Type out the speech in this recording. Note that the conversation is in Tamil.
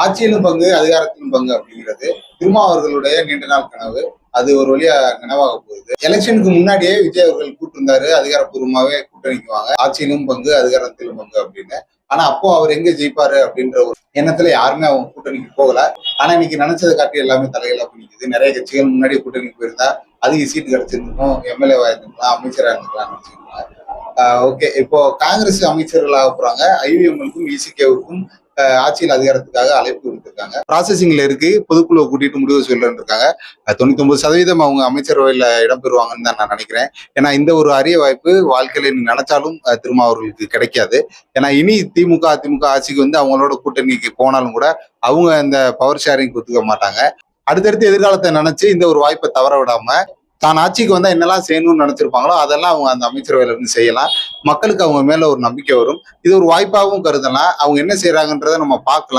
ஆட்சியிலும் பங்கு அதிகாரத்திலும் பங்கு அப்படிங்கிறது திருமாவர்களுடைய நீண்ட நாள் கனவு. அது ஒரு வழியா நினைவாக போகுது. எலெக்ஷனுக்கு முன்னாடியே விஜய் அவர்கள் கூட்டிருந்தாரு, அதிகாரப்பூர்வமாவே கூட்டணிக்குவாங்க, ஆட்சியிலும் பங்கு அதிகாரத்திலும் பங்கு அப்படின்னு. ஆனா அப்போ அவர் எங்க ஜெயிப்பாரு அப்படின்ற ஒரு எண்ணத்துல யாருமே அவங்க கூட்டணிக்கு போகல. ஆனா இன்னைக்கு நினைச்சதை காட்டி எல்லாமே தலைகளா பிடிக்குது. நிறைய கட்சிகள் முன்னாடி கூட்டணிக்கு போயிருந்தா அதிக சீட் கிடைச்சிருந்துக்கும், எம்எல்ஏவா இருந்துக்கலாம், அமைச்சரா இருந்துக்கலாம் நினைச்சுக்கலாம். ஓகே, இப்போ காங்கிரஸ் அமைச்சர்களாக போறாங்க. ஐவிஎம்எல்க்கும் இசிகேவுக்கும் ஆட்சியில் அதிகாரத்துக்காக அழைப்பு விடுத்திருக்காங்க. ப்ராசஸிங்ல இருக்கு, பொதுக்குழுவை கூட்டிட்டு முடிவு சொல்லன்னு இருக்காங்க. 99% அவங்க அமைச்சரவையில இடம்பெறுவாங்கன்னு தான் நான் நினைக்கிறேன். ஏன்னா இந்த ஒரு அரிய வாய்ப்பு வாழ்க்கையில நினைச்சாலும் திரும்ப அவர்களுக்கு கிடைக்காது. ஏன்னா இனி திமுக அதிமுக ஆட்சிக்கு வந்து அவங்களோட கூட்டணிக்கு போனாலும் கூட அவங்க இந்த பவர் ஷேரிங் ஒத்துக்க மாட்டாங்க. அடுத்தடுத்து எதிர்காலத்தை நினைச்சு இந்த ஒரு வாய்ப்பை தவற விடாம தான் ஆட்சிக்கு வந்தா என்னெல்லாம் செய்யணும்னு நினைச்சிருப்பாங்களோ அதெல்லாம் அவங்க அந்த அமைச்சரவையில இருந்து செய்யலாம். மக்களுக்கு அவங்க மேல ஒரு நம்பிக்கை வரும். இது ஒரு வாய்ப்பாகவும் கருதலாம். அவங்க என்ன செய்யறாங்கன்றதை நம்ம பார்க்கலாம்.